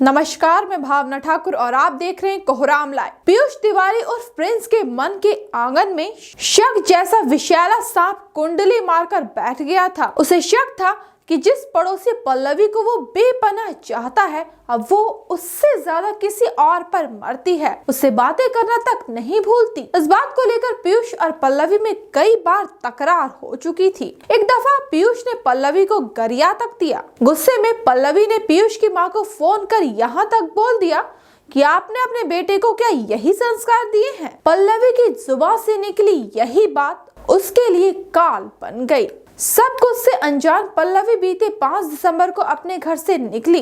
नमस्कार, मैं भावना ठाकुर और आप देख रहे हैं कोहराम लाइव। पीयूष तिवारी और प्रिंस के मन के आंगन में शक जैसा विषैला सांप कुंडली मारकर बैठ गया था। उसे शक था कि जिस पड़ोसी पल्लवी को वो बेपनाह चाहता है, अब वो उससे ज्यादा किसी और पर मरती है, उससे बातें करना तक नहीं भूलती। इस बात को लेकर पीयूष और पल्लवी में कई बार तकरार हो चुकी थी। एक दफा पीयूष ने पल्लवी को गरिया तक दिया। गुस्से में पल्लवी ने पीयूष की माँ को फोन कर यहाँ तक बोल दिया कि आपने अपने बेटे को क्या यही संस्कार दिए हैं। पल्लवी की जुबान से निकली यही बात उसके लिए काल बन गई। सब कुछ से अनजान पल्लवी बीते 5 दिसंबर को अपने घर से निकली।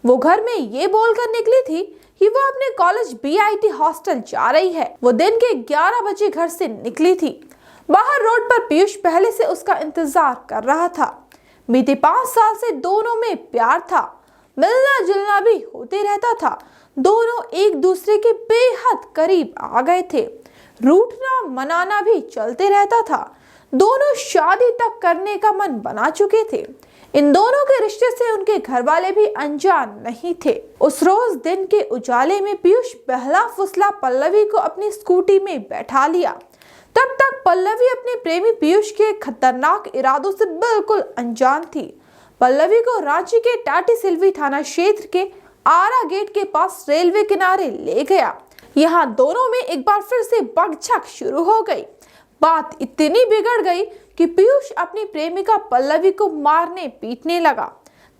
वो घर में ये बोलकर निकली थी कि वो अपने कॉलेज बीआईटी हॉस्टल जा रही है। वो दिन के 11 बजे घर से निकली थी। बाहर रोड पर पीयूष पहले से उसका इंतजार कर रहा था। बीते 5 साल से दोनों में प्यार था, मिलना जुलना भी होते रहता था। दोनों एक दूसरे के बेहद करीब आ गए थे। रूठना मनाना भी चलते रहता था। दोनों शादी तक करने का मन बना चुके थे। इन दोनों के रिश्ते से उनके घर वाले भी अनजान नहीं थे। उस रोज दिन के उजाले में पीयूष बहला फुसला पल्लवी को अपनी स्कूटी में बैठा लिया। तब तक पल्लवी अपने प्रेमी पीयूष के खतरनाक इरादों से बिल्कुल अनजान थी। पल्लवी को रांची के टाटी सिल्वी थाना क्षेत्र के आरा गेट के पास रेलवे किनारे ले गया। यहाँ दोनों में एक बार फिर से बकझक शुरू हो गई। बात इतनी बिगड़ गई कि पीयूष अपनी प्रेमिका पल्लवी को मारने पीटने लगा।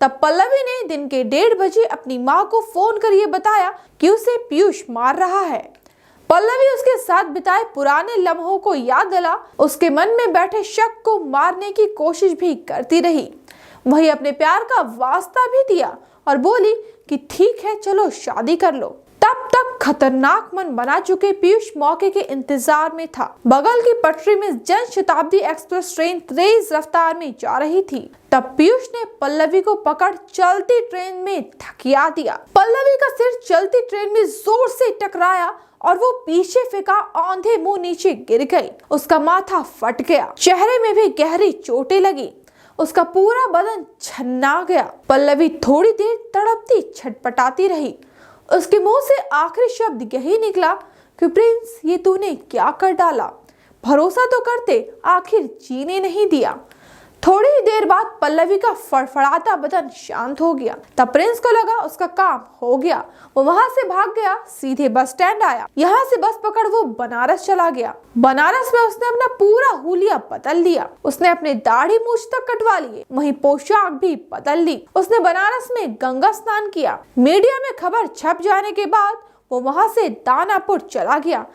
तब पल्लवी ने दिन के 1:30 बजे अपनी माँ को फोन कर ये बताया कि उसे पीयूष मार रहा है। पल्लवी उसके साथ बिताए पुराने लम्हों को याद दिला उसके मन में बैठे शक को मारने की कोशिश भी करती रही। वही अपने प्यार का वास्ता भी दिया और बोली कि ठीक है, चलो शादी कर लो। तब तक खतरनाक मन बना चुके पीयूष मौके के इंतजार में था। बगल की पटरी में जन शताब्दी एक्सप्रेस ट्रेन तेज रफ्तार में जा रही थी। तब पीयूष ने पल्लवी को पकड़ चलती ट्रेन में धकिया दिया। पल्लवी का सिर चलती ट्रेन में जोर से टकराया और वो पीछे फेंका औंधे मुंह नीचे गिर गई। उसका माथा फट गया, चेहरे में भी गहरी चोटें लगी। उसका पूरा बदन छन्ना गया। पल्लवी थोड़ी देर तड़पती छटपटाती रही। उसके मुंह से आखिरी शब्द यही निकला कि प्रिंस, ये तूने क्या कर डाला। भरोसा तो करते, आखिर जीने नहीं दिया। थोड़ी ही देर बाद पल्लवी का फड़फड़ाता बदन शांत हो गया। तब प्रिंस को लगा उसका काम हो गया। वो वहां से भाग गया, सीधे बस स्टैंड आया। यहाँ से बस पकड़ वो बनारस चला गया। बनारस में उसने अपना पूरा हुलिया बदल लिया। उसने अपने दाढ़ी मूछ तक कटवा लिए, वहीं पोशाक भी बदल ली। उसने बनारस में गंगा स्नान किया। मीडिया में खबर छप जाने के बाद वो वहां से दानापुर चला गया,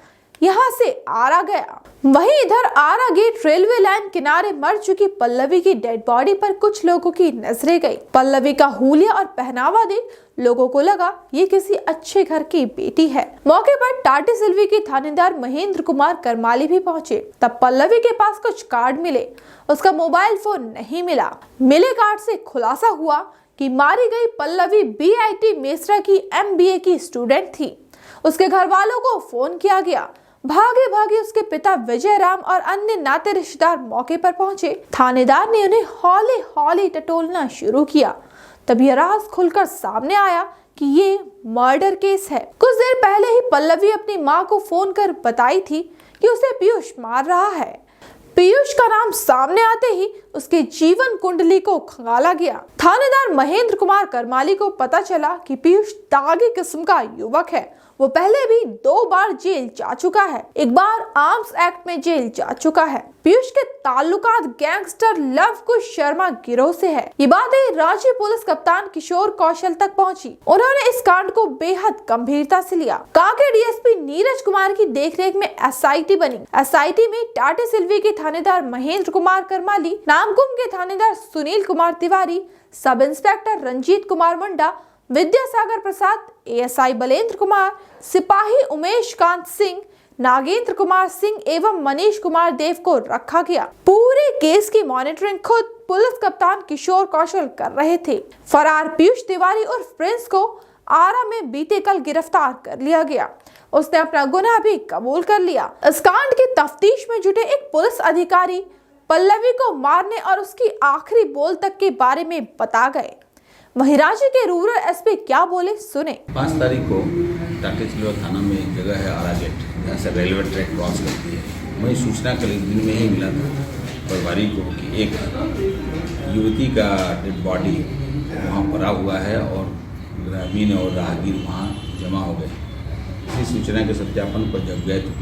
यहाँ से आरा गया। वहीं इधर आरा गेट रेलवे लाइन किनारे मर चुकी पल्लवी की डेड बॉडी पर कुछ लोगों की नजरें गई। पल्लवी का हुलिया और पहनावा देख लोगों को लगा ये किसी अच्छे घर की बेटी है। मौके पर टाटी सिल्वी के थानेदार महेंद्र कुमार करमाली भी पहुंचे। तब पल्लवी के पास कुछ कार्ड मिले, उसका मोबाइल फोन नहीं मिला। मिले कार्ड से खुलासा हुआ कि मारी गई पल्लवी बीआईटी मेसरा की MBA की स्टूडेंट थी। उसके घर वालों को फोन किया गया। भागे भागे उसके पिता विजय राम और अन्य नाते रिश्तेदार मौके पर पहुंचे। थानेदार ने उन्हें हौले हौले टटोलना शुरू किया। तब यह राज खुलकर सामने आया कि ये मर्डर केस है। कुछ देर पहले ही पल्लवी अपनी माँ को फोन कर बताई थी कि उसे पीयूष मार रहा है। पीयूष का नाम सामने आते ही उसके जीवन कुंडली को खंगाला गया। थानेदार महेंद्र कुमार करमाली को पता चला कि पीयूष दागी किस्म का युवक है। वो पहले भी 2 बार जेल जा चुका है, एक बार आर्म्स एक्ट में जेल जा चुका है। पीयूष के ताल्लुकात गैंगस्टर लव कुश शर्मा गिरोह से है। ये बातें रांची पुलिस कप्तान किशोर कौशल तक पहुंची। उन्होंने इस कांड को बेहद गंभीरता से लिया। कांके डीएसपी नीरज कुमार की देखरेख में SIT बनी। SIT में टाटी सिल्वी के थानेदार महेंद्र कुमार करमाली, नामकुम के थानेदार सुनील कुमार तिवारी, सब इंस्पेक्टर रंजीत कुमार मुंडा, विद्यासागर प्रसाद, ASI बलेंद्र कुमार, सिपाही उमेश कांत सिंह, नागेंद्र कुमार सिंह एवं मनीष कुमार देव को रखा गया। पूरे केस की मॉनिटरिंग खुद पुलिस कप्तान किशोर कौशल कर रहे थे। फरार पीयूष तिवारी और प्रिंस को आरा में बीते कल गिरफ्तार कर लिया गया। उसने अपना गुनाह भी कबूल कर लिया। इस कांड की तफ्तीश में जुटे एक पुलिस अधिकारी पल्लवी को मारने और उसकी आखिरी बोल तक के बारे में बता गए। वहीं राज्य के रूरल एसपी क्या बोले, सुने। 5 तारीख को टाटा चिलवा थाना में एक जगह है आरा गेट, जहाँ से रेलवे ट्रैक क्रॉस करती है। वही सूचना कल दिन में ही मिला था परिवारी को कि एक युवती का डेड बॉडी वहाँ पड़ा हुआ है और ग्रामीण और राहगीर वहाँ जमा हो गए। इसी सूचना के सत्यापन पर जब गए तो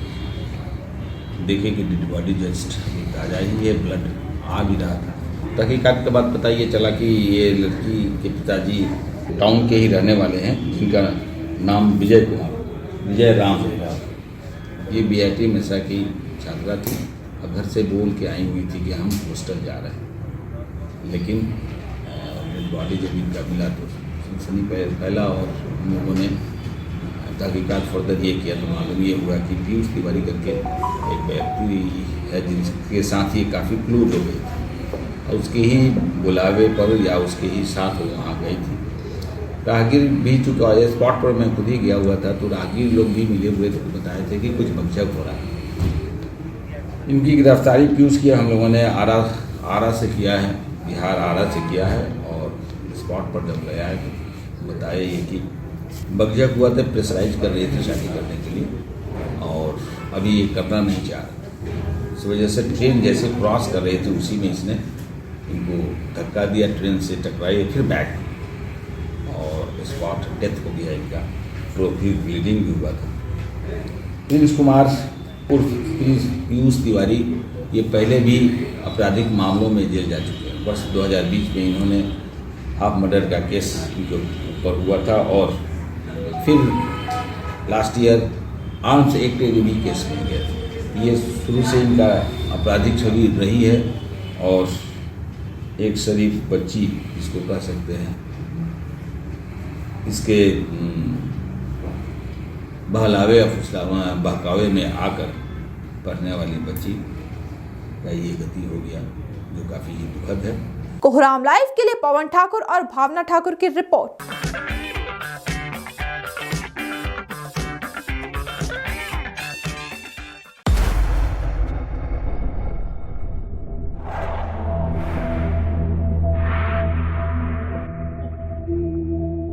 देखे कि डेड बॉडी जस्ट ताज़ा ही है, ब्लड आ भी रहा था। तहकीकात के बाद पता ये चला कि ये लड़की के पिताजी टाउन के ही रहने वाले हैं, जिनका नाम विजय राम है। ये बीआईटी मिश्रा की छात्रा थी और घर से बोल के आई हुई थी कि हम हॉस्टल जा रहे हैं, लेकिन डेड बॉडी जब इनका मिला तो सनसनी फैला और हम लोगों ने तहकीकात फर्दर ये किया तो मालूम ये हुआ कि पीयूष तिवारी करके एक व्यक्ति है जिनके साथ ये काफ़ी क्लोज हो गई थी और उसके ही बुलावे पर या उसके ही साथ वो वहाँ गई थी। राहगीर भी चूँकि स्पॉट पर मैं खुद ही गया हुआ था तो राहगीर लोग भी मिले हुए थे, तो बताए थे कि कुछ भक्षक हो रहा है। इनकी गिरफ्तारी पीयूष की हम लोगों ने आरा से किया है, बिहार आरा से किया है और स्पॉट पर जब गया है तो बताया ये कि भक्षक हुआ थे, प्रेशराइज कर रहे थे शादी करने के लिए और अभी ये करना नहीं चाह रहे। इस वजह से ट्रेन जैसे क्रॉस कर रहे थे उसी में इसने इनको धक्का दिया, ट्रेन से टकराई, फिर बैक और स्पॉट डेथ हो गया इनका, तो फिर ब्लीडिंग भी हुआ था। प्रिंस कुमार उर्फ पीयूष तिवारी ये पहले भी आपराधिक मामलों में जेल जा चुके हैं। वर्ष 2020 में इन्होंने हाफ मर्डर का केस इनके ऊपर हुआ था और फिर लास्ट ईयर आर्म्स एक्ट भी केस में गए थे। ये शुरू से इनका आपराधिक छवि रही है और एक शरीफ बच्ची इसको कह सकते हैं, इसके बहलावे या बहकावे में आकर पढ़ने वाली बच्ची का ये गति हो गया जो काफ़ी दुखद है। कोहराम लाइव के लिए पवन ठाकुर और भावना ठाकुर की रिपोर्ट।